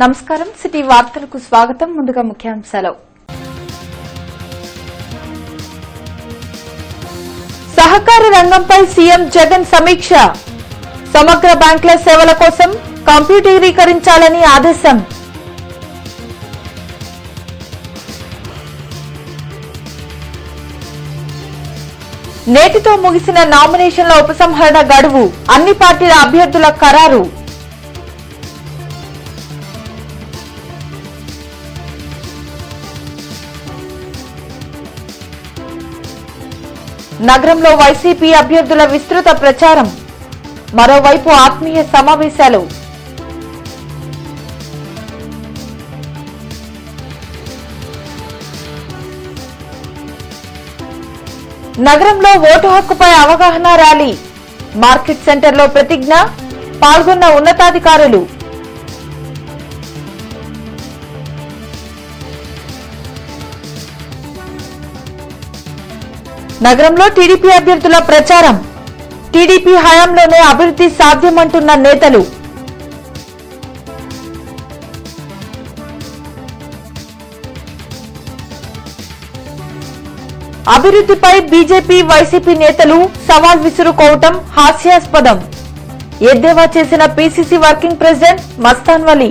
నమస్కారం సిటీ వార్తలకు స్వాగతం. ముందుగా ముఖ్యాంశాలు. సహకార రంగంపై సీఎం జగన్ సమీక్ష. సమగ్ర బ్యాంకుల సేవల కోసం కంప్యూటరీకరించాలని ఆదేశం. నేటితో ముగిసిన నామినేషన్ల ఉపసంహరణ గడువు. అన్ని పార్టీల అభ్యర్థుల ఖరారు. నగరంలో వైసీపీ అభ్యర్థుల విస్తృత ప్రచారం. మరోవైపు ఆత్మీయ సమావేశాలు. నగరంలో ఓటు హక్కుపై అవగాహన ర్యాలీ. మార్కెట్ సెంటర్లో ప్రతిజ్ఞ. పాల్గొన్న ఉన్నతాధికారులు. నగరంలో టీడీపీ అభ్యర్థుల ప్రచారం. టీడీపీ హయాంలోనే అభివృద్ధి సాధ్యమంటున్న నేతలు. అభివృద్ధిపై బీజేపీ వైసీపీ నేతలు సవాల్ విసురుకోవటం హాస్యాస్పదం. ఎద్దేవా చేసిన PCC working president Mastan Vali.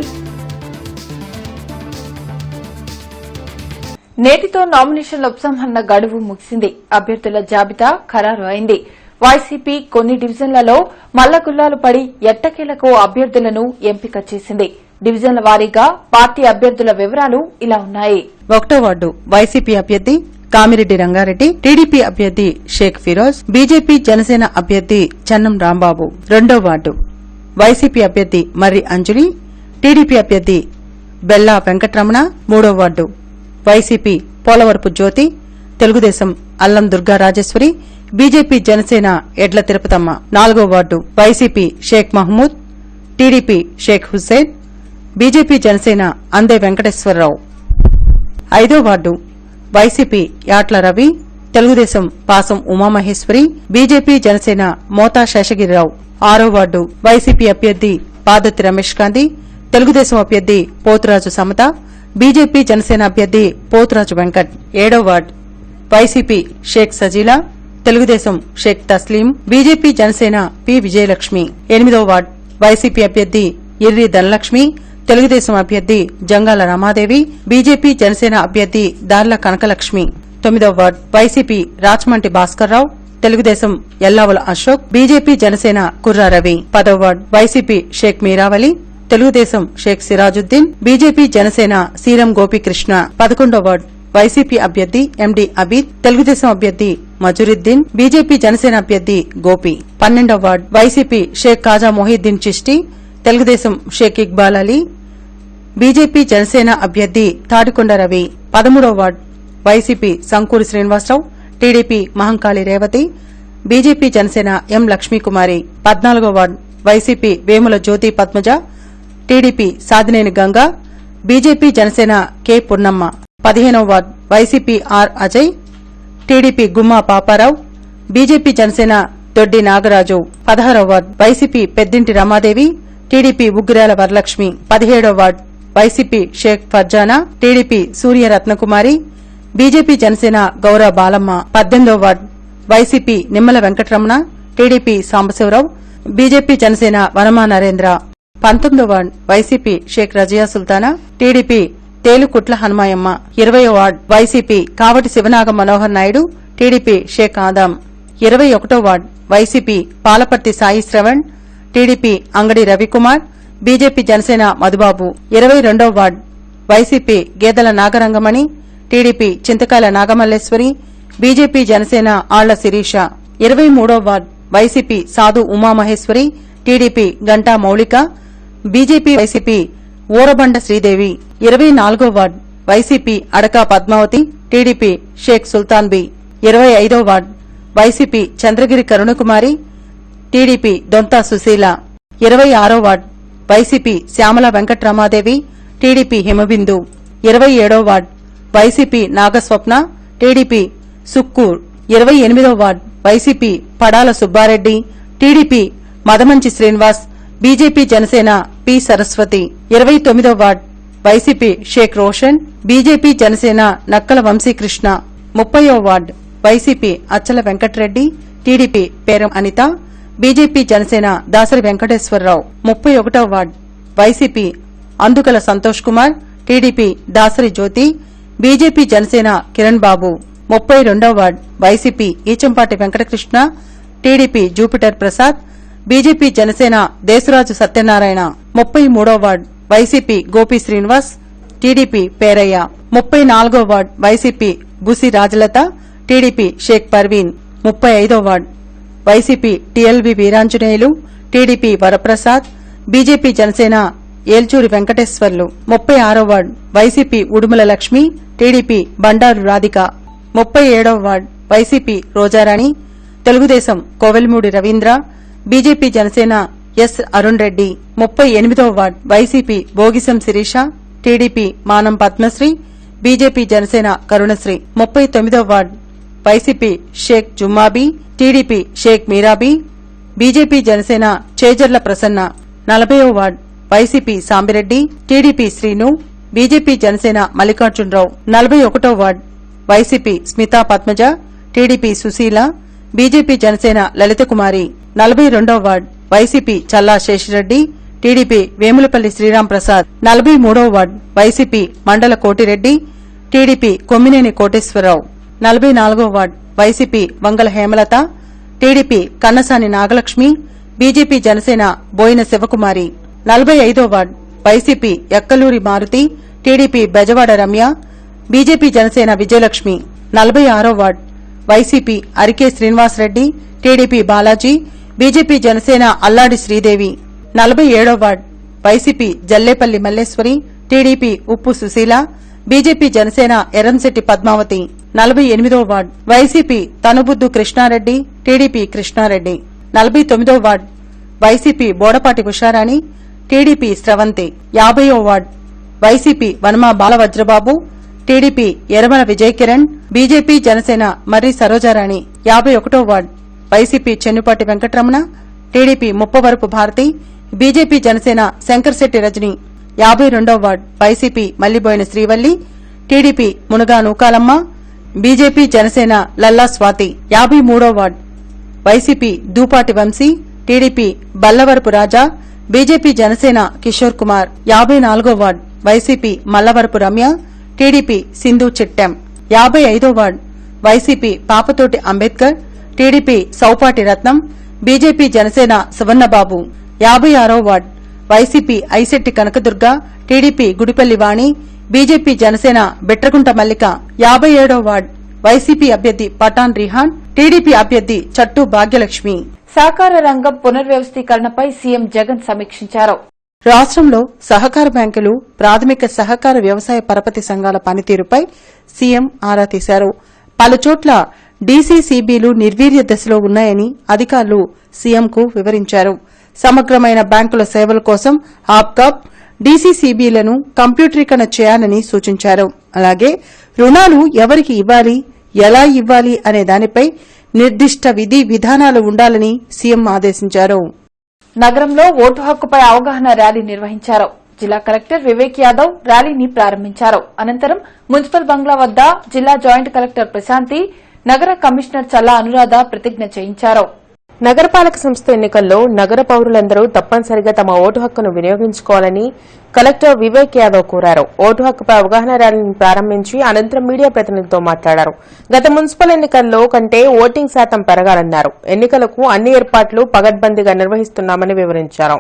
నేటితో నామినేషన్ల ఉపసంహరణ గడువు ముగిసింది. అభ్యర్థుల జాబితా ఖరారు అయింది. వైసీపీ కొన్ని డివిజన్లలో మల్లగుల్లాలు పడి ఎట్టకేలకు అభ్యర్థులను ఎంపిక చేసింది. డివిజన్ల వారీగా పార్టీ అభ్యర్థుల వివరాలు ఇలా ఉన్నాయి. 1వ వార్డు వైసీపీ అభ్యర్థి కామిరెడ్డి రంగారెడ్డి, టీడీపీ అభ్యర్థి షేక్ ఫిరోజ్, బీజేపీ జనసేన అభ్యర్థి చన్నం రాంబాబు. 2వ వార్డు వైసీపీ అభ్యర్థి మర్రి అంజలి, టీడీపీ అభ్యర్థి బెల్లా వెంకటరమణ. 3వ ward YCP Polavarapu Jyothi, Telugudesam Allam Durga Rajeswari, BJP Janasena Edla Tirupathamma. 4వ ward YCP Shaik Mahmood, TDP Shaik Hussain, BJP Janasena Ande Venkateswararao. 5వ ward YCP Yatla Ravi, Telugudesam Pasam Umamaheswari, BJP Janasena Motha Seshagirirao. 6వ వార్డు వైసీపీ అభ్యర్థి పాదతి రమేష్ గాంధీ, తెలుగుదేశం అభ్యర్థి పోతురాజు సమత, బీజేపీ జనసేన అభ్యర్థి పోతురాజు వెంకట్. 7వ ward YCP Shaik Sajila, Telugu Desam Shaik Taslim, BJP Janasena P Vijayalakshmi. 8వ వార్డు వైసీపీ అభ్యర్థి ఇర్రి ధనలక్ష్మి, తెలుగుదేశం అభ్యర్థి జంగాల రమాదేవి, బీజేపీ జనసేన అభ్యర్థి దార్ల కనకలక్ష్మి. 9వ ward YCP Rachamanti Bhaskarrao, Telugudesam Yellavula Ashok, BJP Janasena Kurra Ravi. 10వ ward YCP Shaik Meeravali, Telugudesam Shaik Sirajuddin, BJP Janasena Seeram Gopikrishna. 11వ వార్డు వైసీపీ అభ్యర్థి ఎండి అబీద్, తెలుగుదేశం అభ్యర్థి మజురుద్దీన్, బీజేపీ జనసేన అభ్యర్థి గోపి. 12వ ward YCP Shaik Khaja Mohiddin Chishti, Telugudesam Shaik Iqbal Ali, BJP Janasena అభ్యర్థి తాడికొండ రవి. 13వ ward YCP Sankuri Srinivasarao, TDP Mahankali Revathi, BJP Janasena M Lakshmi Kumari. 14వ ward YCP Vemula Jyothi Padmaja, TDP Sadineni Ganga, BJP Janasena K Punnamma. 15వ ward YCP R Ajay, TDP Gumma Paparao, BJP Janasena దొడ్డి Nagaraju. 16వ ward YCP Peddinti Ramadevi, TDP Uggirala Varalakshmi. 17వ ward YCP Shaik Farzana, TDP Surya Ratnakumari, BJP Janasena Gourava Balamma. 18వ ward YCP Nimmala Venkataramana, TDP Sambasivarao, BJP Janasena Vanama Narendra. 19వ ward YCP Shaik Razia Sultana, TDP Telukutla Hanumayamma. 20వ ward YCP Kavati Sivanaga Manohar Naidu, TDP Shaik Adam. 21వ ward YCP Palaparthi Sai Sravan, TDP Angadi Ravikumar, BJP Janasena Madhubabu. 22వ ward YCP Gedela Nagarangamani, TDP Chintakayala Nagamalleswari, BJP Janasena Alla Sirisha. 23వ ward YCP Sadhu Umamaheswari, TDP Ganta Mowlika, BJP YCP Oorabanda Sridevi. 24వ ward YCP Adaka Padmavathi, TDP Shaik Sultan Bi. 25వ ward YCP Chandragiri Karunakumari, TDP Dontha Suseela. 26వ ward YCP Syamala Venkatramadevi, TDP Himabindu. 27వ ward YCP Nagaswapna, TDP Sukkur. 28వ ward YCP Padala Subbareddy, TDP Madamanchi Srinivas, BJP Janasena P Saraswathi. 29వ ward YCP Shaik Roshan, BJP Janasena Nakkala Vamsikrishna. 30వ ward YCP అచ్చల Venkatareddy, TDP Peram Anitha, BJP Janasena Dasari Venkateswararao. 31వ ward YCP Andukala Santosh Kumar, TDP Dasari Jyothi, BJP Janasena Kiran Babu. 32వ ward YCP Eechampati Venkatakrishna, TDP Jupiter Prasad, BJP Janasena Desaraju Satyanarayana. 33వ ward YCP Gopi Srinivas, TDP Perayya. 34వ ward YCP Busi Rajalatha, TDP Shaik Parveen. 35వ ward YCP TLB Veeranjaneyulu, TDP Varaprasad, BJP Janasena Elchuri Venkateswarlu. 36వ ward YCP Udumala Lakshmi, TDP Bandaru Radhika. 37వ ward YCP Rojarani, Telugudesam Kovelmudi Ravindra, BJP Janasena S Arun Reddy. 38వ ward YCP Bogisam Sirisha, TDP Manam Padmasri, BJP Janasena Karunasri. 39వ ward YCP Shaik Jummabi, TDP Shaik Meerabi, BJP Janasena Chejarla Prasanna. 40వ ward YCP Sambireddy, TDP Srinu, BJP Janasena Mallikarjunarao. 41వ ward YCP Smitha Padmaja, TDP Suseela, BJP Janasena Lalithakumari. 42వ ward YCP Challa Seshireddy, TDP Vemulapalli Sriram Prasad. 43వ ward YCP Mandala Kotireddy, TDP Komminen Koteswararao. 44వ ward YCP Vangala Hemalatha, TDP Kannasani Nagalakshmi, BJP Janasena Boina Sivakumari. 45వ ward YCP Ekkaluri Maruthi, TDP Bezawada Ramya, BJP Janasena Vijayalakshmi. 46వ ward YCP Arike Srinivasareddy, TDP Balaji, BJP Janasena Alladi Sridevi. 47వ ward YCP Jallepalli Malleswari, TDP Uppu Suseela, BJP Janasena Erramsetti Padmavathi. 48వ ward YCP Tanuboddu Krishnareddy, TDP Krishnareddy. 49వ ward YCP Bodapati Usharani, TDP Sravanthi. 50వ ward YCP Vanama Balavajrababu, TDP Eramala Vijaykiran, BJP Janasena మర్రి సరోజారాణి. 51వ ward YCP Chennupati Venkataramana, TDP Muppavarapu Bharati, BJP Janasena Shankarshetti Rajani. 52వ ward YCP Malliboyina Srivalli, TDP Munaga Nookalamma, BJP Janasena Lalla Swathi. 53వ ward YCP Dupati Vamsi, TDP Ballavarapu Raja, BJP Janasena Kishore Kumar. 54వ ward YCP Mallavarapu Ramya, TDP Sindhu Chittem. 55వ ward YCP Papathoti Ambedkar, TDP Saupati Ratnam, BJP Janasena Suvarnababu. 56వ ward YCP Aishetti Kanakadurga, TDP Gudipalli Vani, BJP Janasena Betragunta Mallika. 57వ ward YCP అభ్యర్థి Pathan Rehan, TDP అభ్యర్థి చట్టు భాగ్యలక్ష్మి. సహకార రంగం పునర్వ్యవస్థీకరణపై సీఎం జగన్ సమీక్షించారు. రాష్ట్రంలో సహకార బ్యాంకులు, ప్రాథమిక సహకార వ్యవసాయ పరపతి సంఘాల పనితీరుపై సీఎం ఆరా తీశారు. పలుచోట్ల డీసీసీబీలు నిర్వీర్య దశలో ఉన్నాయని అధికారులు సీఎంకు వివరించారు. సమగ్రమైన బ్యాంకుల సేవల కోసం ఆప్కాబ్, డీసీసీబీలను కంప్యూటరీకరణ చేయాలని సూచించారు. అలాగే రుణాలు ఎవరికి ఇవ్వాలి, ఎలా ఇవ్వాలి అనే దానిపై నిర్దిష్ట విధి విధానాలు ఉండాలని సీఎం ఆదేశించారు. నగరంలో ఓటు హక్కుపై అవగాహన ర్యాలీ నిర్వహించారు. జిల్లా కలెక్టర్ వివేక్ యాదవ్ ర్యాలీని ప్రారంభించారు. అనంతరం మున్సిపల్ బంగ్లా వద్ద జిల్లా జాయింట్ కలెక్టర్ ప్రశాంతి, నగర కమిషనర్ చల్లా అనురాధ ప్రతిజ్ఞ చేయించారు. నగరపాలక సంస్థ ఎన్నికల్లో నగర పౌరులందరూ తప్పనిసరిగా తమ ఓటు హక్కును వినియోగించుకోవాలని కలెక్టర్ వివేక్ యాదవ్ కోరారు. ఓటు హక్కుపై అవగాహన ర్యాలీని ప్రారంభించి అనంతరం మీడియా ప్రతినిధులతో మాట్లాడారు. గత మున్సిపల్ ఎన్నికల్లో కంటే ఓటింగ్ శాతం పెరగాలన్నారు. ఎన్నికలకు అన్ని ఏర్పాట్లు పగడ్బందీగా నిర్వహిస్తున్నామని వివరించారు.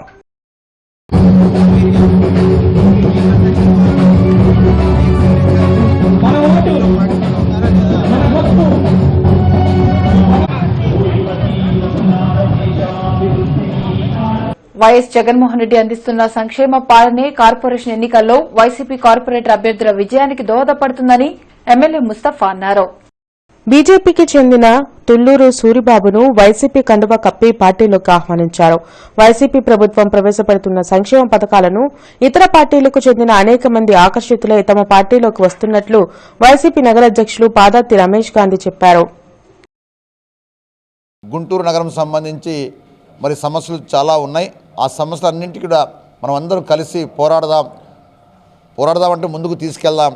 వైఎస్ జగన్మోహన్ రెడ్డి అందిస్తున్న సంక్షేమ పాలనే కార్పొరేషన్ ఎన్నికల్లో వైసీపీ కార్పొరేటర్ అభ్యర్థుల విజయానికి దోహదపడుతుందని ఎమ్మెల్యే ముస్తఫా అన్నారు. బీజేపీకి చెందిన తుళ్లూరు సూరిబాబును వైసీపీ కండువా కప్పి పార్టీలోకి ఆహ్వానించారు. వైసీపీ ప్రభుత్వం ప్రవేశపెడుతున్న సంక్షేమ పథకాలను ఇతర పార్టీలకు చెందిన అనేక మంది ఆకర్షితులై తమ పార్టీలోకి వస్తున్నట్లు వైసీపీ నగర అధ్యక్షులు పాదాతి రమేష్ గాంధీ చెప్పారు. గుంటూరు నగరం సంబంధించి మరి సమస్యలు చాలా ఉన్నాయి. ఆ సమస్యలన్నింటికి కూడా మనం అందరం కలిసి పోరాడదామంటే ముందుకు తీసుకెళ్దాం.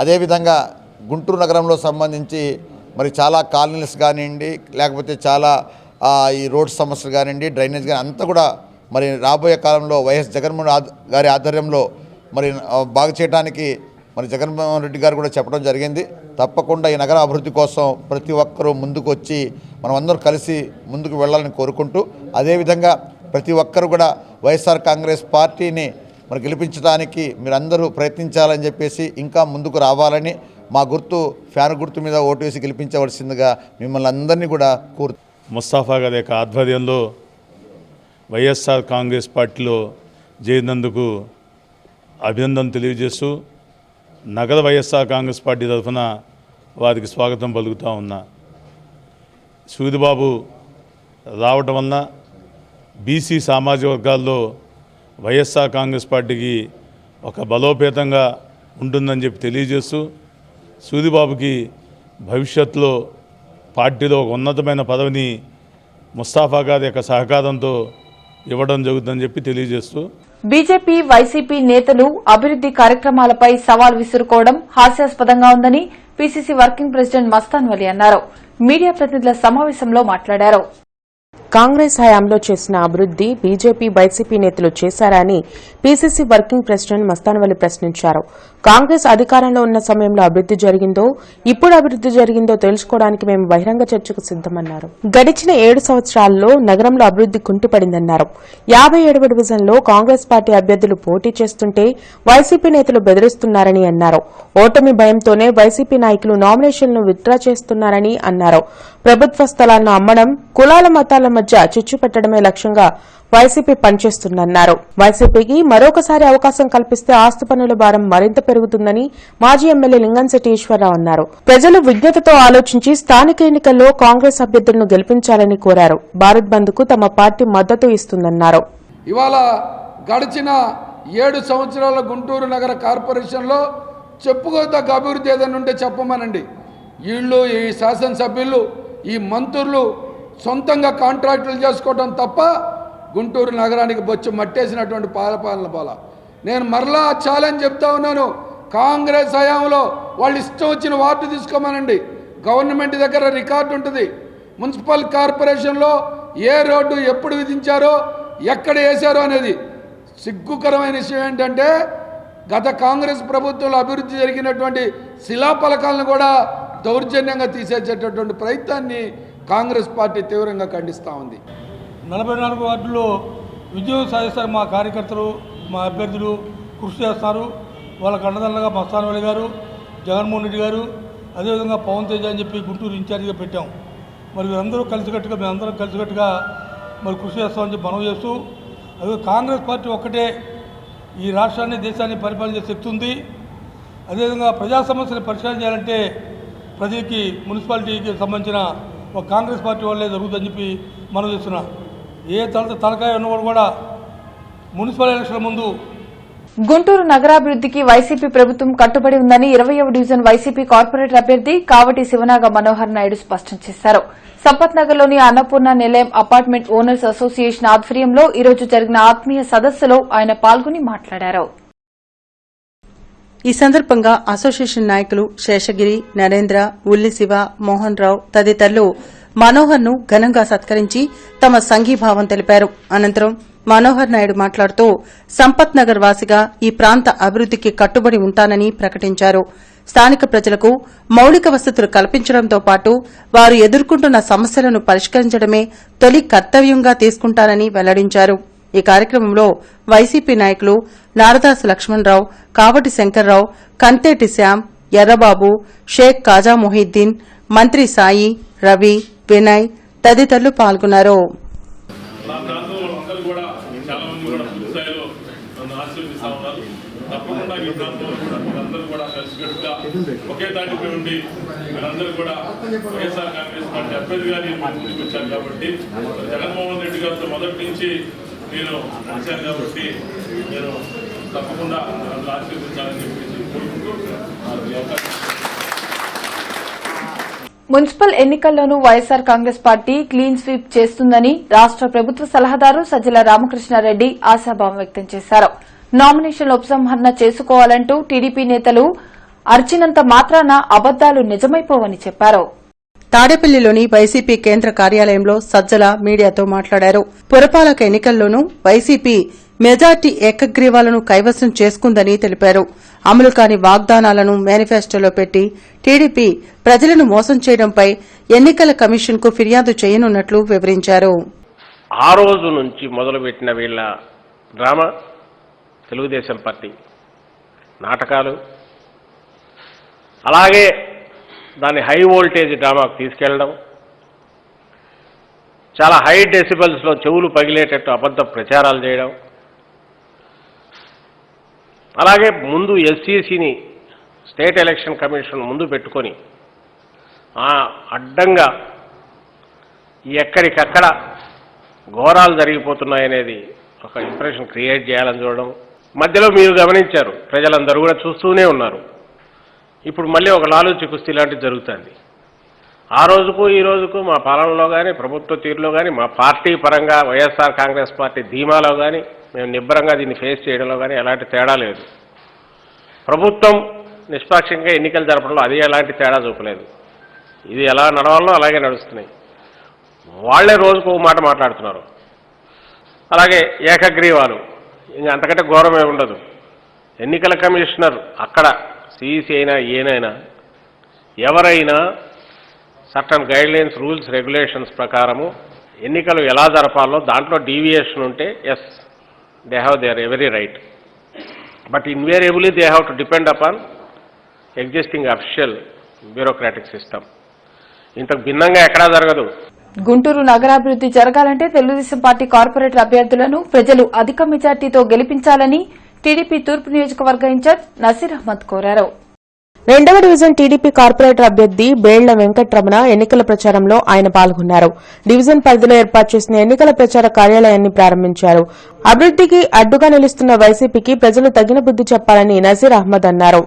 అదేవిధంగా గుంటూరు నగరంలో సంబంధించి మరి చాలా కాలనీస్ కానివ్వండి, లేకపోతే చాలా ఈ రోడ్ సమస్యలు కానివ్వండి, డ్రైనేజ్ కానీ అంతా కూడా మరి రాబోయే కాలంలో వైఎస్ జగన్మోహన్ గారి ఆధ్వర్యంలో మరి బాగు చేయడానికి మరి జగన్మోహన్ రెడ్డి గారు కూడా చెప్పడం జరిగింది. తప్పకుండా ఈ నగర అభివృద్ధి కోసం ప్రతి ఒక్కరూ ముందుకు వచ్చి మనం అందరూ కలిసి ముందుకు వెళ్ళాలని కోరుకుంటూ, అదేవిధంగా ప్రతి ఒక్కరు కూడా వైఎస్ఆర్ కాంగ్రెస్ పార్టీని మరి గెలిపించడానికి మీరందరూ ప్రయత్నించాలని చెప్పేసి, ఇంకా ముందుకు రావాలని, మా గుర్తు ఫ్యాన్ గుర్తు మీద ఓటు వేసి గెలిపించవలసిందిగా మిమ్మల్ని అందరినీ కూడా కోరు. ముస్తాఫా గారి యొక్క ఆధ్వర్యంలో వైఎస్ఆర్ కాంగ్రెస్ పార్టీలో చేరినందుకు అభినందన తెలియజేస్తూ నగర వైఎస్ఆర్ కాంగ్రెస్ పార్టీ తరఫున వారికి స్వాగతం పలుకుతూ ఉన్నా. సూరిబాబు రావటం వలన బీసీ సామాజిక వర్గాల్లో వైఎస్ఆర్ కాంగ్రెస్ పార్టీకి ఒక బలోపేతంగా ఉంటుందని చెప్పి తెలియజేస్తూ, సూరిబాబుకి భవిష్యత్తులో పార్టీలో ఒక ఉన్నతమైన పదవిని ముస్తాఫా గారి యొక్క సహకారంతో ఇవ్వడం జరుగుతుందని చెప్పి తెలియజేస్తూ, బీజేపీ వైసీపీ నేతలు అభివృద్ది కార్యక్రమాలపై సవాల్ విసురుకోవడం హాస్యాస్పదంగా ఉందని పీసీసీ వర్కింగ్ ప్రెసిడెంట్ మస్తాన్ వలి అన్నారు. మీడియా ప్రతినిధుల సమావేశంలో మాట్లాడారు. కాంగ్రెస్ హయాంలో చేసిన అభివృద్ది బీజేపీ వైసీపీ నేతలు చేశారని పీసీసీ వర్కింగ్ ప్రెసిడెంట్ మస్తాన్వలి ప్రశ్నించారు. కాంగ్రెస్ అధికారంలో ఉన్న సమయంలో అభివృద్ది జరిగిందో, ఇప్పుడు అభివృద్ది జరిగిందో తెలుసుకోవడానికి మేము బహిరంగ చర్చకు సిద్దమన్నారు. గడిచిన 7 సంవత్సరాల్లో నగరంలో అభివృద్ది కుంటుపడిందన్నారు. 57వ డివిజన్లో కాంగ్రెస్ పార్టీ అభ్యర్థులు పోటీ చేస్తుంటే వైసీపీ నేతలు బెదిరిస్తున్నారని అన్నారు. ఓటమి భయంతోనే వైసీపీ నాయకులు నామినేషన్లను విత్డ్రా చేస్తున్నారని అన్నారు. ప్రభుత్వ స్థలాలను అమ్మడం, కులాల మతాల మధ్య చిచ్చు పెట్టడమే లక్ష్యంగా వైసీపీ పనిచేస్తుందన్నారు. వైసీపీకి మరొకసారి అవకాశం కల్పిస్తే ఆస్తి పన్నుల భారం మరింత పెరుగుతుందని మాజీ ఎమ్మెల్యే లింగంశెట్టి ఈశ్వరరావు అన్నారు. ప్రజలు విజ్ఞతతో ఆలోచించి స్థానిక ఎన్నికల్లో కాంగ్రెస్ అభ్యర్థులను గెలిపించాలని కోరారు. భారత్ బంద్ కు తమ పార్టీ మద్దతు ఇస్తుందన్నారు. ఇవాళ గడిచిన 7 సంవత్సరాల గుంటూరు నగర కార్పొరేషన్లో చెప్పుకోదగ్గ అభివృద్ధి ఏదైనా ఉంటే చెప్పమనండి. వీళ్ళు, ఈ శాసనసభ్యులు, ఈ మంత్రులు సొంతంగా కాంట్రాక్టులు చేసుకోవడం తప్ప గుంటూరు నగరానికి బొచ్చు మట్టేసినటువంటి పాలన పాల. నేను మరలా ఛాలెంజ్ చెప్తా ఉన్నాను. కాంగ్రెస్ హయాంలో వాళ్ళు ఇష్టం వచ్చిన వార్డు తీసుకోమనండి. గవర్నమెంట్ దగ్గర రికార్డు ఉంటుంది. మున్సిపల్ కార్పొరేషన్లో ఏ రోడ్డు ఎప్పుడు విధించారో, ఎక్కడ వేశారో అనేది. సిగ్గుకరమైన విషయం ఏంటంటే, గత కాంగ్రెస్ ప్రభుత్వంలో అభివృద్ధి జరిగినటువంటి శిలాఫలకాలను కూడా దౌర్జన్యంగా తీసేసేటటువంటి ప్రయత్నాన్ని కాంగ్రెస్ పార్టీ తీవ్రంగా ఖండిస్తూ ఉంది. 44 వార్డుల్లో విజయం సాధిస్తారు మా కార్యకర్తలు, మా అభ్యర్థులు కృషి చేస్తారు. వాళ్ళకు అండదండగా మస్తాన్ వలి గారు, జగన్మోహన్ రెడ్డి గారు, అదేవిధంగా పవన్ తేజ అని చెప్పి గుంటూరు ఇన్ఛార్జిగా పెట్టాం. మరి మేమందరం కలిసికట్టుగా మరి కృషి చేస్తామని చెప్పి మనవి చేస్తూ, అదే కాంగ్రెస్ పార్టీ ఒక్కటే ఈ రాష్ట్రాన్ని, దేశాన్ని పరిపాలన చేసే శక్తి ఉంది. అదేవిధంగా ప్రజా సమస్యలు పరిష్కారం చేయాలంటే ప్రజలకి, మున్సిపాలిటీకి సంబంధించిన ఒక కాంగ్రెస్ పార్టీ వాళ్ళే జరుగుతుందని చెప్పి మనం చేస్తున్నాం. ఏ తలకాయ ఉన్నవాడు కూడా మున్సిపల్ ఎలక్షన్ల ముందు గుంటూరు నగరాభివృద్దికి వైసీపీ ప్రభుత్వం కట్టుబడి ఉందని 20వ డివిజన్ వైసీపీ కార్పొరేటర్ అభ్యర్థి కావటి శివనాగ మనోహర్ నాయుడు స్పష్టం చేశారు. సంపత్ నగర్లోని అన్నపూర్ణ నిలయం అపార్ట్మెంట్ ఓనర్స్ అసోసియేషన్ ఆధ్వర్యంలో ఈరోజు జరిగిన ఆత్మీయ సదస్సులో ఆయన పాల్గొని మాట్లాడారు. ఈ సందర్భంగా అసోసియేషన్ నాయకులు శేషగిరి, నరేంద్ర, ఉల్లి శివ, మోహన్ రావు తదితరులు మనోహర్ ను ఘనంగా సత్కరించి తమ సంఘీభావం తెలిపారు. అనంతరం మనోహర్ నాయుడు మాట్లాడుతూ సంపత్ నగర్ వాసిగా ఈ ప్రాంత అభివృద్దికి కట్టుబడి ఉంటానని ప్రకటించారు. స్థానిక ప్రజలకు మౌలిక వసతులు కల్పించడంతో పాటు వారు ఎదుర్కొంటున్న సమస్యలను పరిష్కరించడమే తొలి కర్తవ్యంగా తీసుకుంటారని వెల్లడించారు. ఈ కార్యక్రమంలో వైసీపీ నాయకులు నారదాసు లక్ష్మణరావు, కావటి శంకర్రావు, కంతేటి శ్యాం, ఎర్రబాబు, షేక్ కాజా మొహిద్దీన్, మంత్రి సాయి, రవి, వినయ్ తదితరులు పాల్గొన్నారు. ఒకే తాటిపై ఉండి మీరందరూ కూడా వైఎస్ఆర్ కాంగ్రెస్ పార్టీ అభ్యర్థిగా ముందుకు వచ్చారు కాబట్టి, జగన్మోహన్ రెడ్డి గారితో మొదటి నుంచి నేను వచ్చాను కాబట్టి నేను తప్పకుండా ఆశీర్వదించాలని చెప్పేసి కోరుకుంటూ మున్సిపల్ ఎన్నికల్లోనూ YSR Congress party clean sweep చేస్తుందని రాష్ట ప్రభుత్వ సలహాదారు సజ్జల రామకృష్ణారెడ్డి ఆశాభావం వ్యక్తం చేశారు. నామినేషన్ల ఉపసంహరణ చేసుకోవాలంటూ టీడీపీ నేతలు అర్చినంత మాత్రాన అబద్దాలు నిజమైపోవని చెప్పారు. తాడేపల్లిలోని వైసీపీ కేంద్ర కార్యాలయంలో సజ్జల మీడియాతో మాట్లాడారు. పురపాలక ఎన్నికల్లోనూ వైసీపీ మెజార్టీ ఏకగ్రీవాలను కైవసం చేసుకుందని తెలిపారు. అమలు కాని వాగ్దానాలను మేనిఫెస్టోలో పెట్టి టీడీపీ ప్రజలను మోసం చేయడంపై ఎన్నికల కమిషన్కు ఫిర్యాదు చేయనున్నట్లు వివరించారు. ఆ రోజు నుంచి మొదలుపెట్టిన వీళ్ల డ్రామా తెలుగుదేశం పార్టీ నాటకాలు, అలాగే దాన్ని హై వోల్టేజ్ డ్రామాకు తీసుకెళ్లడం, చాలా హై డెసిబల్స్లో చెవులు పగిలేటట్టు అబద్ధ ప్రచారాలు చేయడం, అలాగే ముందు ఎస్సీసీని స్టేట్ ఎలక్షన్ కమిషన్ ముందు పెట్టుకొని అడ్డంగా ఎక్కడికక్కడ ఘోరాలు జరిగిపోతున్నాయనేది ఒక ఇంప్రెషన్ క్రియేట్ చేయాలని చూడడం. మధ్యలో మీరు గమనించారు, ప్రజలందరూ కూడా చూస్తూనే ఉన్నారు. ఇప్పుడు మళ్ళీ ఒక లాలూచి కుస్తీ లాంటిది జరుగుతుంది. ఆ రోజుకు ఈ రోజుకు మా పాలనలో కానీ, ప్రభుత్వ తీరులో కానీ, మా పార్టీ పరంగా వైఎస్ఆర్ కాంగ్రెస్ పార్టీ ధీమాలో కానీ, మేము నిబ్బరంగా దీన్ని ఫేస్ చేయడంలో కానీ ఎలాంటి తేడా లేదు. ప్రభుత్వం నిష్పాక్షంగా ఎన్నికలు జరపడంలో అది ఎలాంటి తేడా చూపలేదు. ఇది ఎలా నడవాలో అలాగే నడుస్తున్నాయి. వాళ్లే రోజుకు ఒక మాట మాట్లాడుతున్నారు. అలాగే ఏకగ్రీవాలు, ఇంకా అంతకంటే ఘోరమే ఉండదు. ఎన్నికల కమిషనర్ అక్కడ సిఈసి అయినా ఏనైనా ఎవరైనా సర్టన్ గైడ్లైన్స్, రూల్స్, రెగ్యులేషన్స్ ప్రకారము ఎన్నికలు ఎలా జరపాలో దాంట్లో డీవియేషన్ ఉంటే yes, they have there every right. But invariably they have to depend upon existing official bureaucratic system. ఇంతకు భిన్నంగా ఎక్కడా జరగదు. గుంటూరు నగరాభివృద్ది జరగాలంటే తెలుగుదేశం పార్టీ కార్పొరేటర్ అభ్యర్థులను ప్రజలు అధిక మెజార్టీతో గెలిపించాలని టీడీపీ తూర్పు నియోజకవర్గ ఇన్ఛార్జ్ నసీర్ అహ్మద్ కోరారు. 2వ డివిజన్ టీడీపీ కార్పొరేటర్ అభ్యర్థి బేళ్ల వెంకట్రమణ ఎన్నికల ప్రచారంలో ఆయన పాల్గొన్నారు. డివిజన్ పరిధిలో ఏర్పాటు చేసిన ఎన్నికల ప్రచార కార్యాలయాన్ని ప్రారంభించారు. అభివృద్దికి అడ్డుగా నిలుస్తున్న వైసీపీకి ప్రజలు తగిన బుద్ది చెప్పాలని నసీర్ అహ్మద్ అన్నారు.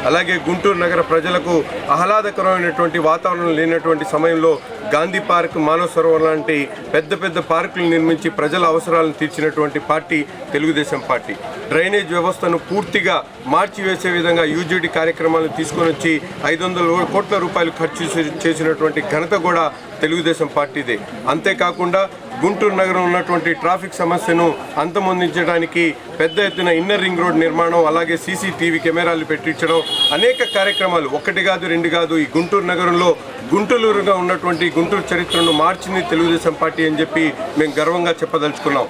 అలాగే గుంటూరు నగర ప్రజలకు ఆహ్లాదకరమైనటువంటి వాతావరణం లేనటువంటి సమయంలో గాంధీ పార్క్, మానవ సరోవర్ లాంటి పెద్ద పెద్ద పార్కులు నిర్మించి ప్రజల అవసరాలను తీర్చినటువంటి పార్టీ తెలుగుదేశం పార్టీ. డ్రైనేజ్ వ్యవస్థను పూర్తిగా మార్చివేసే విధంగా యూజీడీ కార్యక్రమాలను తీసుకొని వచ్చి 500 కోట్ల రూపాయలు ఖర్చు చేసినటువంటి ఘనత కూడా తెలుగుదేశం పార్టీదే. అంతేకాకుండా గుంటూరు నగరం ఉన్నటువంటి ట్రాఫిక్ సమస్యను అంతమొందించడానికి పెద్ద ఎత్తున ఇన్నర్ రింగ్ రోడ్ నిర్మాణం, అలాగే సీసీటీవీ కెమెరాలు పెట్టించడం, అనేక కార్యక్రమాలు, ఒకటి కాదు రెండు కాదు, ఈ గుంటూరు నగరంలో గుంటూరుగా ఉన్నటువంటి గుంటూరు చరిత్రను మార్చింది తెలుగుదేశం పార్టీ అని చెప్పి మేము గర్వంగా చెప్పదలుచుకున్నాం.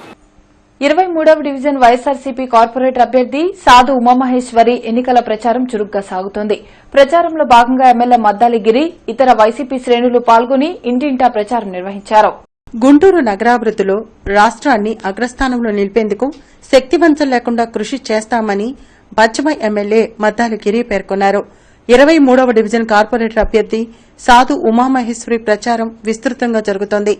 23వ డివిజన్ వైఎస్సార్సీపీ కార్పొరేటర్ అభ్యర్థి సాధు ఉమామహేశ్వరి ఎన్నికల ప్రచారం చురుగ్గా సాగుతోంది. ప్రచారంలో భాగంగా ఎమ్మెల్యే మద్దాలి గిరి, ఇతర వైసీపీ శ్రేణులు పాల్గొని ఇంటింటా ప్రచారం నిర్వహించారు. గుంటూరు నగరాభివృద్దిలో రాష్ట్రాన్ని అగ్రస్థానంలో నిలిపేందుకు శక్తివంచం లేకుండా కృషి చేస్తామని బచ్చమై ఎమ్మెల్యే మద్దాలి గిరి పేర్కొన్నారు. 23వ డివిజన్ కార్పొరేటర్ అభ్యర్థి సాధు ఉమామహేశ్వరి ప్రచారం విస్తృతంగా జరుగుతోంది.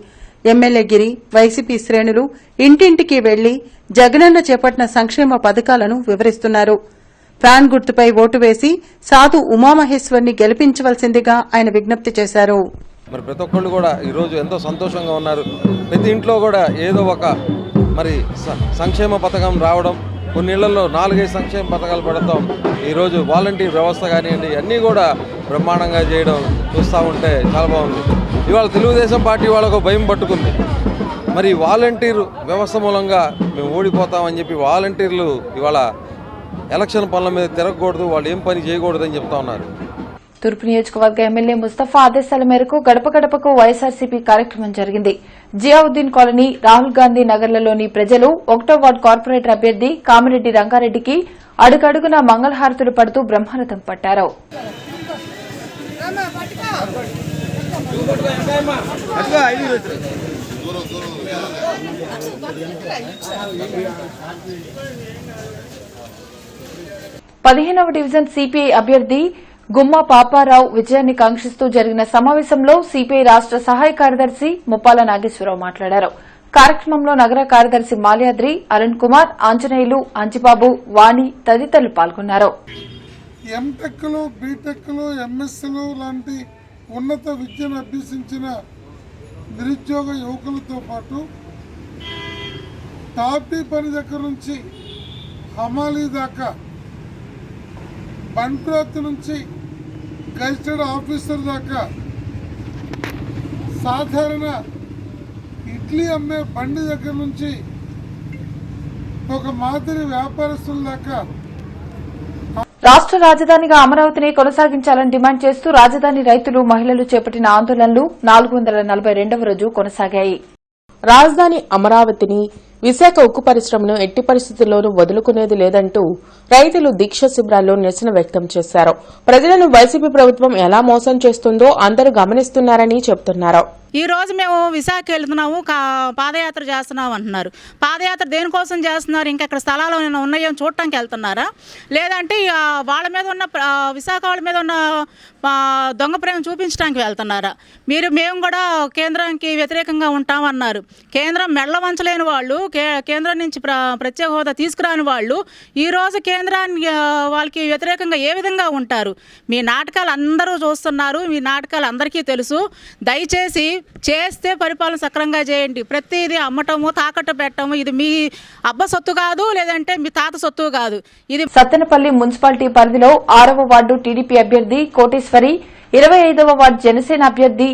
ఎమ్మెల్యే గిరి, వైసీపీ శ్రేణులు ఇంటింటికి వెళ్లి జగనన్న చేపట్టిన సంక్షేమ పథకాలను వివరిస్తున్నారు. ఫ్యాన్ గుర్తుపై ఓటు వేసి సాధు ఉమామహేశ్వరిని గెలిపించవలసిందిగా ఆయన విజ్ఞప్తి చేశారు. మరి ప్రతి ఒక్కళ్ళు కూడా ఈరోజు ఎంతో సంతోషంగా ఉన్నారు. ప్రతి ఇంట్లో కూడా ఏదో ఒక మరి సంక్షేమ పథకం రావడం, కొన్ని ఇళ్లలో 4-5 సంక్షేమ పథకాలు పడతాం. ఈరోజు వాలంటీర్ వ్యవస్థ కానివ్వండి, అన్నీ కూడా బ్రహ్మాండంగా చేయడం చూస్తూ ఉంటే చాలా బాగుంది. ఇవాళ తెలుగుదేశం పార్టీ వాళ్ళకు భయం పట్టుకుంది. మరి వాలంటీర్ వ్యవస్థ మూలంగా మేము ఓడిపోతామని చెప్పి వాలంటీర్లు ఇవాళ ఎలక్షన్ పనుల మీద తిరగకూడదు, వాళ్ళు ఏం పని చేయకూడదని చెప్తా ఉన్నారు. తూర్పు నియోజకవర్గ ఎమ్మెల్యే ముస్తఫా ఆదేశాల మేరకు గడప గడపకు వైఎస్సార్సీపీ కార్యక్రమం జరిగింది. జియావుద్దీన్ కాలనీ, రాహుల్ గాంధీ నగర్లలోని ప్రజలు 1వ వార్డు కార్పొరేటర్ అభ్యర్థి కామిరెడ్డి రంగారెడ్డికి అడుగడుగున మంగళహారతులు పడుతూ బ్రహ్మరథం పట్టారు. పదిహేనవ డివిజన్ సిపిఐ అభ్యర్థి గుమ్మా పాపారావు విజయాన్ని కాంక్షిస్తూ జరిగిన సమావేశంలో సిపిఐ రాష్ట సహాయ కార్యదర్శి ముప్పాల నాగేశ్వరరావు మాట్లాడారు. కార్యక్రమంలో నగర కార్యదర్శి మాల్యాద్రి, అరుణ్ కుమార్, ఆంజనేయులు, అంజిబాబు, వాణి తదితరులు పాల్గొన్నారు. ఎంటెక్లు, బీటెక్లు, ఎంఎస్లు లాంటి ఉన్నత విద్యను అభ్యసించిన నిరుద్యోగ యువకులతో పాటు టాపీ పని దగ్గర నుంచి హమాలీ దాకా బంట్రోత్ నుంచి గెజిటెడ్ ఆఫీసర్ దాకా సాధారణ ఇడ్లీ అమ్మే బండి దగ్గర నుంచి ఒక మాదిరి వ్యాపారస్తుల దాకా రాష్ట్ర రాజధానిగా అమరావతిని కొనసాగించాలని డిమాండ్ చేస్తూ రాజధాని రైతులు మహిళలు చేపట్టిన ఆందోళనలు 442వ రోజు కొనసాగాయి. రాజధాని అమరావతిని విశాఖ ఉక్కు పరిశ్రమను ఎట్టి పరిస్థితుల్లోనూ వదులుకునేది లేదంటూ రైతులు దీక్ష శిబిరాల్లో నిరసన వ్యక్తం చేశారు. ప్రజలను వైసీపీ ప్రభుత్వం ఎలా మోసం చేస్తుందో అందరూ గమనిస్తున్నారని చెబుతున్నారు. ఈ రోజు మేము విశాఖ వెళ్తున్నాము, పాదయాత్ర చేస్తున్నాం అంటున్నారు. పాదయాత్ర దేనికోసం చేస్తున్నారు? ఇంకా ఇక్కడ స్థలాలు ఉన్నాయో చూడటానికి వెళ్తున్నారా, లేదంటే వాళ్ళ మీద ఉన్న విశాఖ వాళ్ళ మీద ఉన్న దొంగ ప్రేమ చూపించడానికి వెళ్తున్నారా? మేము కూడా కేంద్రానికి వ్యతిరేకంగా ఉంటామన్నారు. కేంద్రం మెళ్ళ వంచలేని వాళ్ళు, కేంద్రం నుంచి ప్రత్యేక హోదా తీసుకురాని వాళ్ళు ఈరోజు కేంద్రాన్ని వాళ్ళకి వ్యతిరేకంగా ఏ విధంగా ఉంటారు? మీ నాటకాలు అందరూ చూస్తున్నారు, మీ నాటకాలు అందరికీ తెలుసు. దయచేసి చేస్తే పరిపాలన సక్రంగా చేయండి. ప్రతిదీ అమ్మటము, తాకట్టు పెట్టము, ఇది మీ అబ్బ సొత్తు కాదు, లేదంటే మీ తాత సొత్తు కాదు. ఇది సత్తెనపల్లి మున్సిపాలిటీ పరిధిలో 6వ వార్డు టీడీపీ అభ్యర్థి కోటేశ్వరి, 25వ వార్డు జనసేన అభ్యర్థి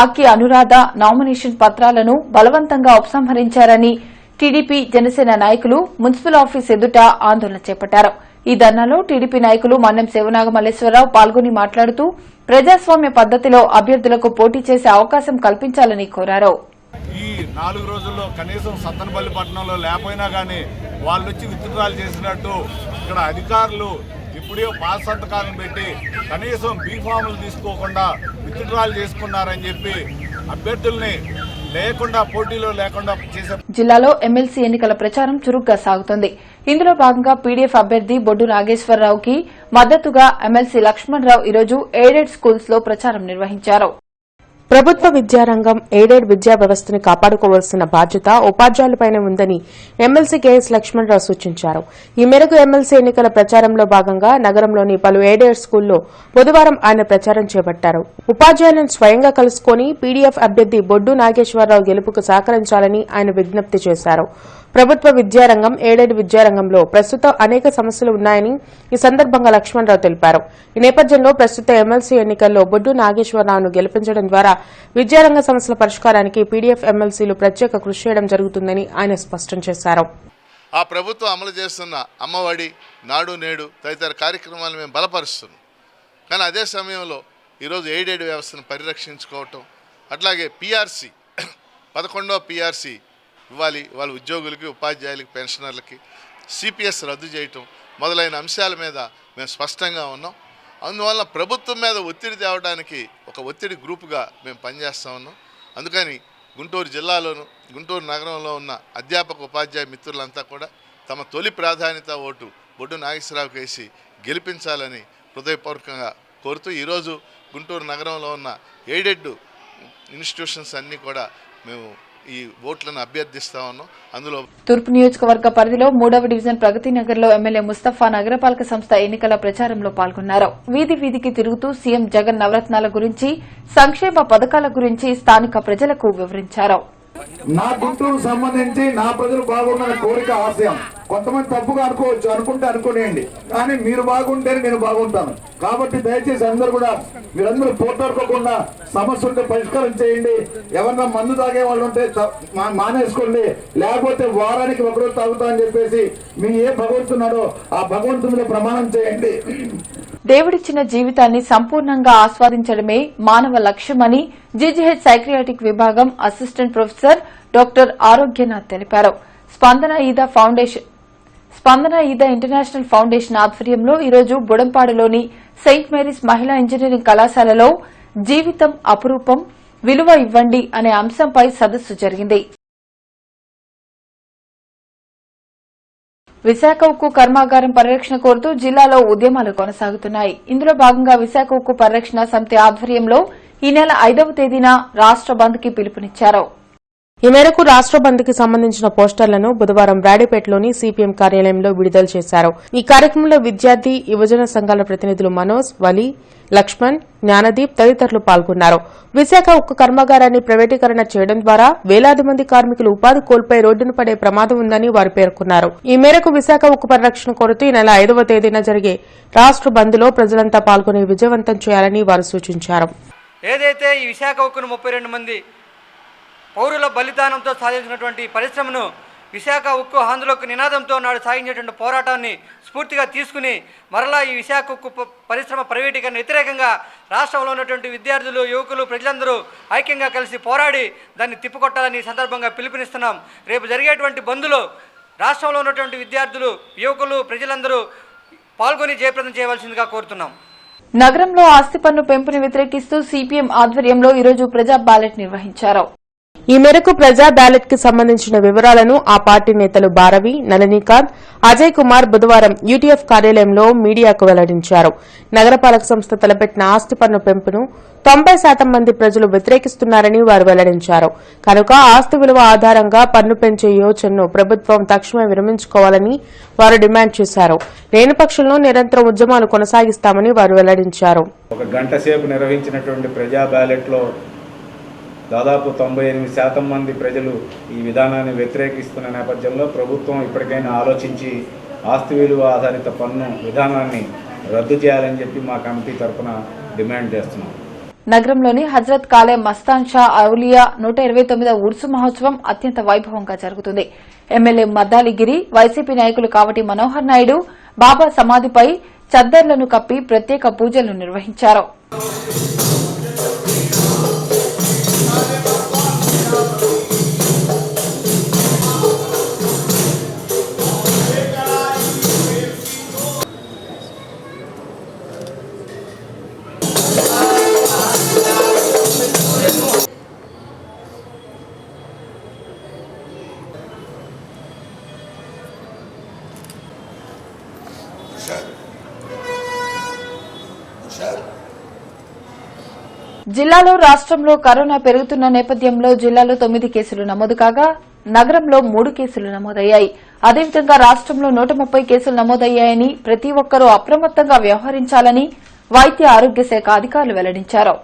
ఆకి అనురాధ నామినేషన్ పత్రాలను బలవంతంగా ఉపసంహరించారని టీడీపీ జనసేన నాయకులు మున్సిపల్ ఆఫీస్ ఎదుట ఆందోళన చేపట్టారు. ఈ ధర్నాలో టీడీపీ నాయకులు మన్నెం శివనాగ మల్లేశ్వరరావు పాల్గొని మాట్లాడుతూ ప్రజాస్వామ్య పద్దతిలో అభ్యర్థులకు పోటీ చేసే అవకాశం కల్పించాలని కోరారు. ఈ 4 రోజుల్లో కనీసం సత్తెనపల్లి పట్టణంలో లేకపోయినా కానీ వాళ్ళు వచ్చి విత్డ్రాలు చేసినట్టు ఇక్కడ అధికారులు ఇప్పుడే పాస్ సంతకాలను పెట్టి కనీసం బీఫాములు తీసుకోకుండా విత్డ్రాలు చేసుకున్నారని చెప్పి అభ్యర్థుల్ని లేకుండా పోటీలో లేకుండా చేసే జిల్లాలో ఎమ్మెల్సీ ఎన్నికల ప్రచారం చురుగ్గా సాగుతోంది. ఇందులో భాగంగా పీడీఎఫ్ అభ్యర్థి బొడ్డు నాగేశ్వరరావుకి మద్దతుగా ఎమ్మెల్సీ లక్ష్మణరావు ఈరోజు ఎయిడెడ్ స్కూల్స్ లో ప్రచారం నిర్వహించారు. ప్రభుత్వ విద్యారంగం, ఎయిడెడ్ విద్యా వ్యవస్థను కాపాడుకోవాల్సిన బాధ్యత ఉపాధ్యాయులపైనే ఉందని ఎమ్మెల్సీ కేఎస్ లక్ష్మణరావు సూచించారు. ఈ మేరకు ఎమ్మెల్సీ ఎన్నికల ప్రచారంలో భాగంగా నగరంలోని పలు ఎయిడెడ్ స్కూల్లో బుధవారం ఆయన ప్రచారం చేపట్టారు. ఉపాధ్యాయులను స్వయంగా కలుసుకుని పీడీఎఫ్ అభ్యర్థి బొడ్డు నాగేశ్వరరావు గెలుపుకు సహకరించాలని ఆయన విజ్ఞప్తి చేశారు. ప్రభుత్వ విద్యారంగం, ఎయిడెడ్ విద్యారంగంలో ప్రస్తుతం అనేక సమస్యలు ఉన్నాయని ఈ సందర్భంగా లక్ష్మణరావు తెలిపారు. ఈ నేపథ్యంలో ప్రస్తుత ఎమ్మెల్సీ ఎన్నికల్లో బొడ్డు నాగేశ్వరరావును గెలిపించడం ద్వారా విద్యారంగ సమస్యల పరిష్కారానికి పీడీఎఫ్ ఎమ్మెల్సీలు ప్రత్యేక కృషి చేయడం జరుగుతుందని ఆయన స్పష్టం చేశారు. ఆ ప్రభుత్వం అమలు చేస్తున్న అమ్మఒడి, నాడు నేడు తదితర కార్యక్రమాలు మేము బలపరుస్తున్నాం. కానీ అదే సమయంలో ఈరోజు ఎయిడెడ్ వ్యవస్థను పరిరక్షించుకోవటం, అట్లాగే పీఆర్సీ 11వ పీఆర్సీ ఇవ్వాలి, వాళ్ళ ఉద్యోగులకి, ఉపాధ్యాయులకి, పెన్షనర్లకి సిపిఎస్ రద్దు చేయటం మొదలైన అంశాల మీద మేము స్పష్టంగా ఉన్నాం. అందువల్ల ప్రభుత్వం మీద ఒత్తిడి తేవడానికి ఒక ఒత్తిడి గ్రూపుగా మేము పనిచేస్తూ ఉన్నాం. అందుకని గుంటూరు జిల్లాలోను, గుంటూరు నగరంలో ఉన్న అధ్యాపక ఉపాధ్యాయ మిత్రులంతా కూడా తమ తొలి ప్రాధాన్యత ఓటు బొడ్డు నాగేశ్వరరావుకి వేసి గెలిపించాలని హృదయపూర్వకంగా కోరుతూ ఈరోజు గుంటూరు నగరంలో ఉన్న ఎయిడెడ్ ఇన్స్టిట్యూషన్స్ అన్నీ కూడా మేము ఈ ఓట్లను అభ్యర్థిస్తా ఉన్నాం. అందులో తూర్పు నియోజకవర్గ పరిధిలో 3వ డివిజన్ ప్రగతి నగర్లో ఎమ్మెల్యే ముస్తఫా నగరపాలక సంస్థ ఎన్నికల ప్రచారంలో పాల్గొన్నారు. వీధి వీధికి తిరుగుతూ సీఎం జగన్ నవరత్నాల గురించి, సంక్షేమ పథకాల గురించి స్థానిక ప్రజలకు వివరించారు. నా గుంటూరు సంబంధించి నా ప్రజలు బాగుండాలని కోరిక, ఆశయం. కొంతమంది తప్పుగా అనుకోవచ్చు, అనుకుంటే అనుకునేయండి, కానీ మీరు బాగుంటేనే నేను బాగుంటాను. కాబట్టి దయచేసి అందరూ కూడా మీరందరూ పోటాడుకోకుండా సమస్య ఉంటే పరిష్కారం చేయండి. ఎవరన్నా మందు తాగే వాళ్ళు ఉంటే మానేసుకోండి, లేకపోతే వారానికి ఒకరోజు తాగుతామని చెప్పేసి మీ ఏ భగవంతున్నాడో ఆ భగవంతుని ప్రమాణం చేయండి. దేవుడిచ్చిన జీవితాన్ని సంపూర్ణంగా ఆస్వాదించడమే మానవ లక్ష్యమని జీజీహెచ్ సైక్రియాటిక్ విభాగం అసిస్టెంట్ ప్రొఫెసర్ డాక్టర్ ఆరోగ్యనాథ్ తెలిపారు. స్పందన ఈద ఇంటర్నేషనల్ ఫౌండేషన్ ఆధ్వర్యంలో ఈరోజు బుడంపాడులోని సెయింట్ మేరీస్ మహిళా ఇంజనీరింగ్ కళాశాలలో జీవితం అపురూపం, విలువ ఇవ్వండి అనే అంశంపై సదస్సు జరిగింది. విశాఖ ఉక్కు కర్మాగారం పరిరక్షణ కోరుతూ జిల్లాలో ఉద్యమాలు కొనసాగుతున్నాయి. ఇందులో భాగంగా విశాఖ ఉక్కు పరిరక్షణ సమితి ఆధ్వర్యంలో ఈ నెల 5వ తేదీన రాష్ట బంద్ కి పిలుపునిచ్చారు. ఈ మేరకు రాష్ట్ర బంద్కి సంబంధించిన పోస్టర్లను బుధవారం రాడిపేటలోని సిపిఎం కార్యాలయంలో విడుదల చేశారు. ఈ కార్యక్రమంలో విద్యార్థి, యువజన సంఘాల ప్రతినిధులు మనోజ్, వలి, లక్ష్మణ్, జ్ఞానదీప్ తదితరులు పాల్గొన్నారు. విశాఖ ఉక్కు కర్మాగారాన్ని ప్రైవేటీకరణ చేయడం ద్వారా వేలాది మంది కార్మికులు ఉపాధి కోల్పోయి రోడ్డున పడే ప్రమాదం ఉందని వారు పేర్కొన్నారు. ఈ మేరకు విశాఖ ఉక్కు పరిరక్షణ కోరుతూ ఈ నెల 5వ తేదీన జరిగే రాష్ట్ర బంద్లో ప్రజలంతా పాల్గొని విజయవంతం చేయాలని వారు సూచించారు. ఏదైతే ఈ విశాఖ ఉక్కును 32 మంది పౌరుల బలిదానంతో సాధించినటువంటి పరిశ్రమను విశాఖ ఉక్కు ఆంధ్రులకు నినాదంతో నాడు సాగించేటువంటి పోరాటాన్ని స్ఫూర్తిగా తీసుకుని మరలా ఈ విశాఖ ఉక్కు పరిశ్రమ ప్రైవేటీకరణ వ్యతిరేకంగా రాష్ట్రంలో ఉన్నటువంటి విద్యార్థులు, యువకులు, ప్రజలందరూ ఐక్యంగా కలిసి పోరాడి దాన్ని తిప్పికొట్టాలని ఈ సందర్భంగా పిలుపునిస్తున్నాం. రేపు జరిగేటువంటి బంద్లో రాష్ట్రంలో ఉన్నటువంటి విద్యార్థులు, యువకులు, ప్రజలందరూ పాల్గొని జయప్రదం చేయవలసిందిగా కోరుతున్నాం. నగరంలో ఆస్తి పన్ను పెంపుని వ్యతిరేకిస్తూ సిపిఎం ఆధ్వర్యంలో ఈరోజు ప్రజా బ్యాలెట్ నిర్వహించారు. ఈ మేరకు ప్రజా బ్యాలెట్ కి సంబంధించిన వివరాలను ఆ పార్టీ నేతలు భారవి, నళినీకాంత్, అజయ్ కుమార్ బుధవారం యూటీఎఫ్ కార్యాలయంలో మీడియాకు వెల్లడించారు. నగరపాలక సంస్థ తలపెట్టిన ఆస్తి పన్ను పెంపును 90% మంది ప్రజలు వ్యతిరేకిస్తున్నారని వారు వెల్లడించారు. కనుక ఆస్తి విలువ ఆధారంగా పన్ను పెంచే యోచనను ప్రభుత్వం తక్షణమే విరమించుకోవాలని వారు డిమాండ్ చేశారు. లేని పక్షంలో నిరంతరం ఉద్యమాలు కొనసాగిస్తామని వారు వెల్లడించారు. ఒక గంట సేపు నిర్వహించినటువంటి ప్రజా బ్యాలెట్లో దాదాపు 98% మంది ప్రజలు ఈ విధానాన్ని వ్యతిరేకిస్తున్న నేపథ్యంలో ప్రభుత్వం ఇప్పటికైనా ఆలోచించి ఆస్తి విలువ ఆధారిత పన్ను విధానాన్ని రద్దు చేయాలని చెప్పి మా కమిటీ తరఫున డిమాండ్ చేస్తున్నాం. నగరంలోని హజ్రత్ కాలే మస్తాన్ షా ఔలియా 129వ ఉర్సు మహోత్సవం అత్యంత వైభవంగా జరుగుతుంది. ఎమ్మెల్యే మద్దాలిగిరి, వైసీపీ నాయకులు కావటి మనోహర్ నాయుడు బాబా సమాధిపై చద్దర్లను కప్పి ప్రత్యేక పూజలు నిర్వహించారు. జిల్లాలో రాష్ట్రంలో కరోనా పెరుగుతున్న నేపథ్యంలో జిల్లాలో 9 కేసులు నమోదు కాగా నగరంలో 3 కేసులు నమోదయ్యాయి. అదేవిధంగా రాష్ట్రంలో 130 కేసులు నమోదయ్యాయని ప్రతి ఒక్కరూ అప్రమత్తంగా వ్యవహరించాలని వైద్య ఆరోగ్య శాఖ అధికారులు వెల్లడించారు.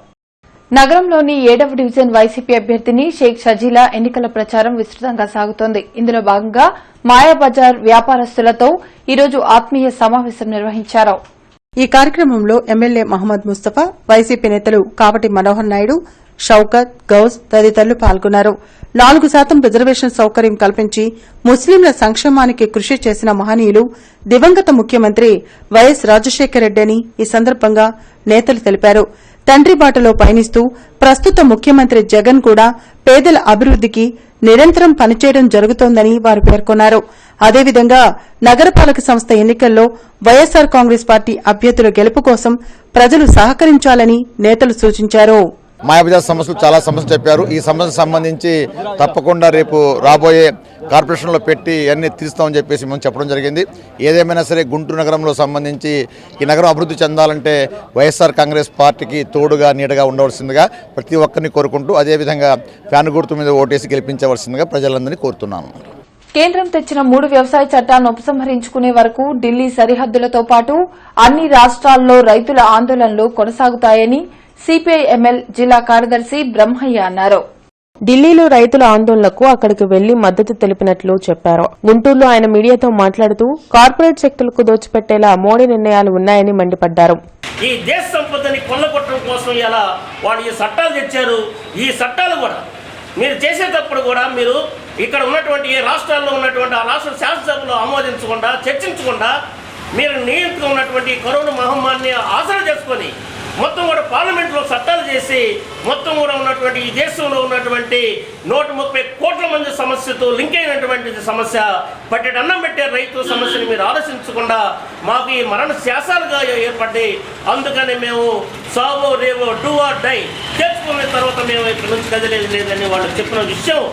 నగరంలోని 7వ డివిజన్ వైసీపీ అభ్యర్థిని షేక్ షజీలా ఎన్నికల ప్రచారం విస్తృతంగా సాగుతోంది. ఇందులో భాగంగా మాయాబజార్ వ్యాపారస్తులతో ఈరోజు ఆత్మీయ సమావేశం నిర్వహించారు. ఈ కార్యక్రమంలో ఎమ్మెల్యే మహమ్మద్ ముస్తఫా, వైసీపీ నేతలు కావటి మనోహర్ నాయుడు, షౌకత్, గౌస్ తదితరులు పాల్గొన్నారు. 4% రిజర్వేషన్ సౌకర్యం కల్పించి ముస్లింల సంక్షేమానికి కృషి చేసిన మహనీయులు దివంగత ముఖ్యమంత్రి వైఎస్ రాజశేఖర రెడ్డి అని ఈ సందర్భంగా నేతలు తెలిపారు. తండ్రి బాటలో పయనిస్తూ ప్రస్తుత ముఖ్యమంత్రి జగన్ కూడా పేదల అభివృద్దికి నిరంతరం పనిచేయడం జరుగుతోందని వారు పేర్కొన్నారు. అదేవిధంగా నగరపాలక సంస్థ ఎన్నికల్లో వైఎస్సార్ కాంగ్రెస్ పార్టీ అభ్యర్థుల గెలుపు కోసం ప్రజలు సహకరించాలని నేతలు సూచించారు. మాయాబజార్ సమస్యలు చాలా సమస్యలు చెప్పారు. ఈ సమస్యకు సంబంధించి తప్పకుండా రేపు రాబోయే కార్పొరేషన్లో పెట్టి అన్ని తీస్తామని చెప్పేసి మేము చెప్పడం జరిగింది. ఏదేమైనా సరే గుంటూరు నగరంలో సంబంధించి ఈ నగరం అభివృద్ధి చెందాలంటే వైఎస్ఆర్ కాంగ్రెస్ పార్టీకి తోడుగా నీడగా ఉండవలసిందిగా ప్రతి ఒక్కరిని కోరుకుంటూ అదేవిధంగా ఫ్యాన్ గుర్తు మీద ఓటేసి గెలిపించవలసిందిగా ప్రజలందరినీ కోరుతున్నాను. కేంద్రం తెచ్చిన 3 వ్యవసాయ చట్టాలను ఉపసంహరించుకునే వరకు ఢిల్లీ సరిహద్దులతో పాటు అన్ని రాష్ట్రాల్లో రైతుల ఆందోళనలు కొనసాగుతాయని సిపిఐ ఎంఎల్ జిల్లా కార్యదర్శి బ్రహ్మయ్య అన్నారు. ఢిల్లీలో రైతుల ఆందోళనకు అక్కడికి వెళ్లి మద్దతు తెలిపినట్లు చెప్పారు. గుంటూరులో ఆయన మీడియాతో మాట్లాడుతూ కార్పొరేట్ శక్తులకు దోచిపెట్టేలా మోడీ నిర్ణయాలు ఉన్నాయని మండిపడ్డారు. ఈ దేశ సంపదని కొల్లగొట్టడం కోసం ఇలా వాళ్ళు ఈ చట్టాలు తెచ్చారు. ఈ చట్టాలు కూడా మీరు చేసేటప్పుడు కూడా మీరు ఇక్కడ ఉన్నటువంటి ఏ రాష్ట్రాల్లో ఉన్నటువంటి ఆ రాష్ట్ర శాసనసభలో ఆమోదించకుండా చర్చించకుండా మీరు నియంత్రణ ఉన్నటువంటి కరోనా మహమ్మారిని ఆసరా చేసుకొని మొత్తం కూడా పార్లమెంట్లో చట్టాలు చేసి మొత్తం కూడా ఉన్నటువంటి ఈ దేశంలో ఉన్నటువంటి 130 కోట్ల మంది సమస్యతో లింక్ అయినటువంటి సమస్య పట్టెడు అన్నం పెట్టే రైతు సమస్యని మీరు ఆలోచించకుండా మాకు ఈ మరణ శాసాలుగా ఏర్పడ్డాయి. అందుకని మేము సావో రేవో డూ ఆర్ డై తెచ్చుకున్న తర్వాత మేము ఇక్కడ నుంచి కదిలేదు లేదని వాళ్ళు చెప్పిన విషయం.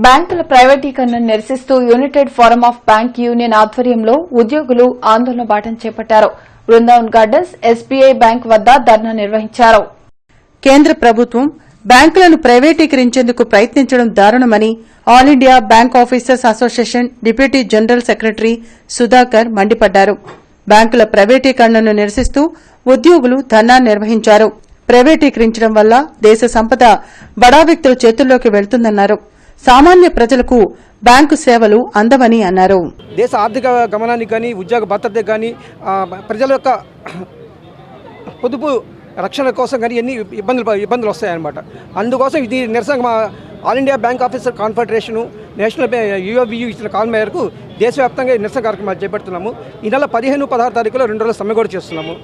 బ్యాంకుల ప్రైవేటీకరణను నిరసిస్తూ United forum of bank union ఆధ్వర్యంలో ఉద్యోగులు ఆందోళన బాటను చేపట్టారు. బృందావన్ గార్డెన్స్, ఎస్బీఐ బ్యాంక్ వద్ద ధర్నా నిర్వహించారు. కేంద్ర ప్రభుత్వం బ్యాంకులను ప్రైవేటీకరించేందుకు ప్రయత్నించడం దారుణమని all India bank officers association deputy general secretary Sudhakar మండిపడ్డారు. బ్యాంకుల ప్రైవేటీకరణను నిరసిస్తూ ఉద్యోగులు ధర్నా నిర్వహించారు. ప్రైవేటీకరించడం వల్ల దేశ సంపద బడా వ్యక్తుల చేతుల్లోకి వెళ్తుందన్నారు. సామాన్య ప్రజలకు బ్యాంకు సేవలు అందవని అన్నారు. దేశ ఆర్థిక గమనానికి కానీ ఉద్యోగ భద్రతకు కానీ ప్రజల యొక్క పొదుపు రక్షణ కోసం కానీ ఎన్ని ఇబ్బందులు వస్తాయన్నమాట. అందుకోసం ఇది నిరసన all India bank officer confederation national యూఓబియు ఇచ్చిన కాల్ మేరకు దేశవ్యాప్తంగా నిరసన కార్యక్రమాలు చేపడుతున్నాము. ఈ నెల 15-16 తారీఖులో 2 రోజుల సమ్మె కూడా చేస్తున్నాము.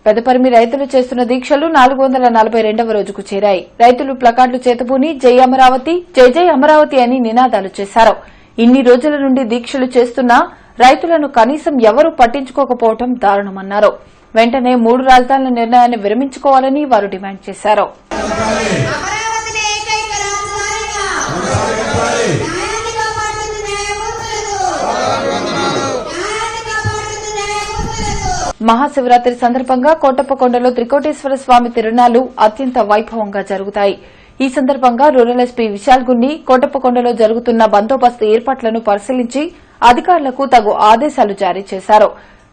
పెదపరిమి రైతులు చేస్తున్న దీక్షలు 442వ రోజుకు చేరాయి. రైతులు ప్లకార్డులు చేతబూని జై అమరావతి, జై జై అమరావతి అని నినాదాలు చేశారు. ఇన్ని రోజుల నుండి దీక్షలు చేస్తున్నా రైతులను కనీసం ఎవరూ పట్టించుకోకపోవడం దారుణమన్నారు. వెంటనే 3 రాజధానుల నిర్ణయాన్ని విరమించుకోవాలని వారు డిమాండ్ చేశారు. మహాశివరాత్రి సందర్భంగా కోటప్పకొండలో త్రికోటేశ్వర స్వామి తిరునాళ్లు అత్యంత వైభవంగా జరుగుతాయి. ఈ సందర్భంగా రూరల్ ఎస్పీ విశాల్ గున్ని కోటప్పకొండలో జరుగుతున్న బందోబస్తు ఏర్పాట్లను పరిశీలించి అధికారులకు తగు ఆదేశాలు జారీ చేశారు.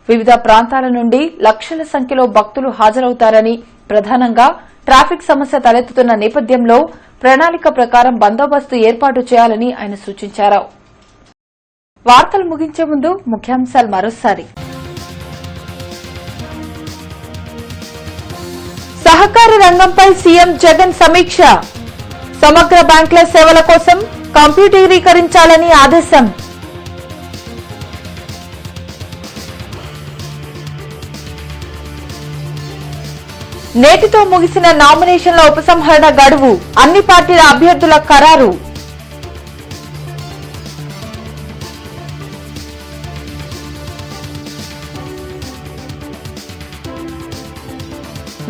వివిధ ప్రాంతాల నుండి లక్షల సంఖ్యలో భక్తులు హాజరవుతారని, ప్రధానంగా ట్రాఫిక్ సమస్య తలెత్తుతున్న నేపథ్యంలో ప్రణాళిక ప్రకారం బందోబస్తు ఏర్పాటు చేయాలని ఆయన సూచించారు. వార్తలు ముగించే ముందు ముఖ్యాంశాలు మరోసారి. సహకార రంగంపై సీఎం జగన్ సమీక్ష. సమగ్ర బ్యాంకుల సేవల కోసం కంప్యూటరీకరించాలని ఆదేశం. నేటితో ముగిసిన నామినేషన్ల ఉపసంహరణ గడువు. అన్ని పార్టీల అభ్యర్థుల ఖరారు.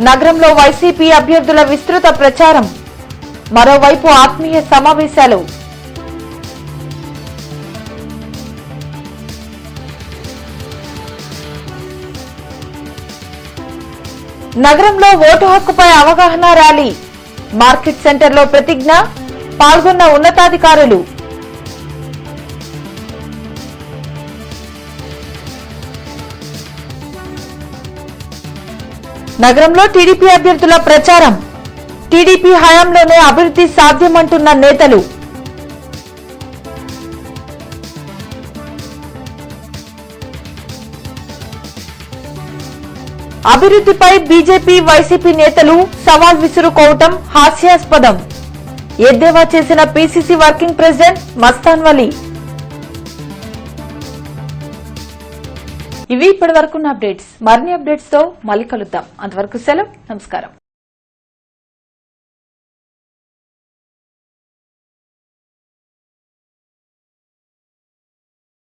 నగరంలో వైసీపీ అభ్యర్థుల విస్తృత ప్రచారం. మరోవైపు ఆత్మీయ సమావేశాలు. నగరంలో ఓటు హక్కుపై అవగాహన ర్యాలీ. మార్కెట్ సెంటర్లో ప్రతిజ్ఞ. పాల్గొన్న ఉన్నతాధికారులు. నగరంలో టీడీపీ అభ్యర్థుల ప్రచారం. టీడీపీ హయాంలోనే అభివృద్ధి సాధ్యమంటున్న నేతలు. అభివృద్ధిపై బీజేపీ, వైసీపీ నేతలు సవాల్ విసురుకోవటం హాస్యాస్పదం. ఎద్దేవా చేసిన PCC working president Mastan Vali. ఇవి ఇప్పటి వరకున్న అప్డేట్స్. మరిన్ని అప్డేట్స్ తో మళ్ళీ కలుద్దాం. అంతవరకు సెలవు. నమస్కారం.